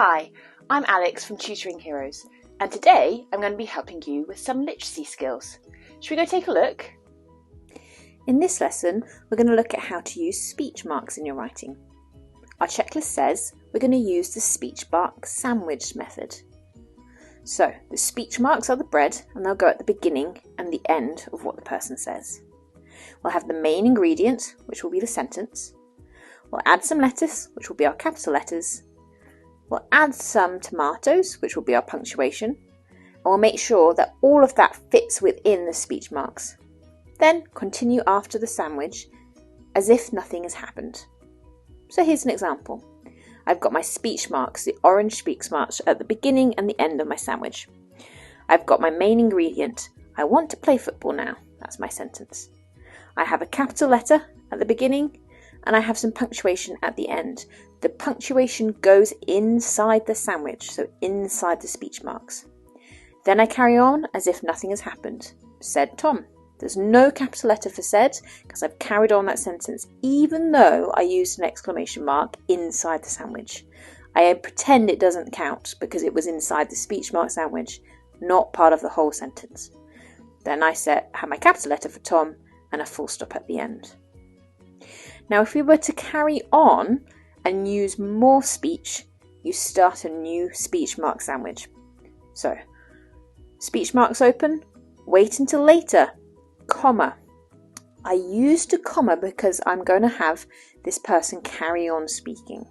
Hi, I'm Alex from Tutoring Heroes, and today I'm going to be helping you with some literacy skills. Should we go take a look? In this lesson, we're going to look at how to use speech marks in your writing. Our checklist says we're going to use the speech mark sandwich method. So, the speech marks are the bread, and they'll go at the beginning and the end of what the person says. We'll have the main ingredient, which will be the sentence. We'll add some lettuce, which will be our capital letters. We'll add some tomatoes, which will be our punctuation. And we'll make sure that all of that fits within the speech marks. Then continue after the sandwich as if nothing has happened. So here's an example. I've got my speech marks, the orange speech marks, at the beginning and the end of my sandwich. I've got my main ingredient. I want to play football now. That's my sentence. I have a capital letter at the beginning and I have some punctuation at the end. The punctuation goes inside the sandwich, so inside the speech marks. Then I carry on as if nothing has happened. Said Tom. There's no capital letter for said because I've carried on that sentence even though I used an exclamation mark inside the sandwich. I pretend it doesn't count because it was inside the speech mark sandwich, not part of the whole sentence. Then I have my capital letter for Tom and a full stop at the end. Now if we were to carry on and use more speech, you start a new speech mark sandwich. So, speech marks open, wait until later, comma. I used a comma because I'm going to have this person carry on speaking.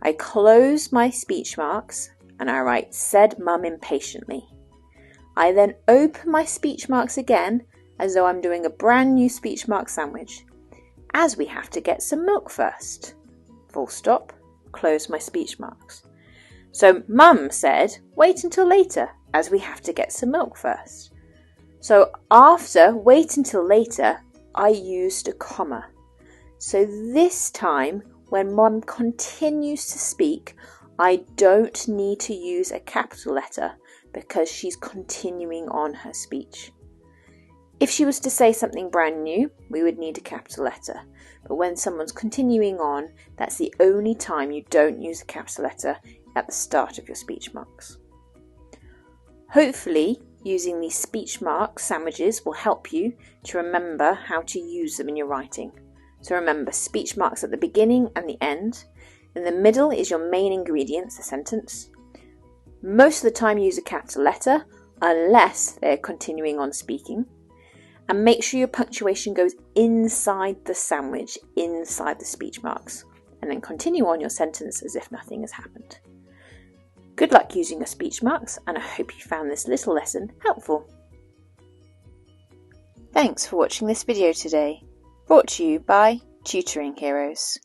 I close my speech marks and I write said mum impatiently. I then open my speech marks again as though I'm doing a brand new speech mark sandwich, as we have to get some milk first. Full stop, close my speech marks. So mum said wait until later as we have to get some milk first. So after wait until later, I used a comma. So this time, when mum continues to speak, I don't need to use a capital letter because she's continuing on her speech. If she was to say something brand new, we would need a capital letter. But when someone's continuing on, that's the only time you don't use a capital letter at the start of your speech marks. Hopefully, using these speech mark sandwiches will help you to remember how to use them in your writing. So remember, speech marks at the beginning and the end. In the middle is your main ingredients, the sentence. Most of the time use a capital letter, unless they're continuing on speaking. And make sure your punctuation goes inside the sandwich, inside the speech marks. And then continue on your sentence as if nothing has happened. Good luck using your speech marks, and I hope you found this little lesson helpful. Thanks for watching this video today, brought to you by Tutoring Heroes.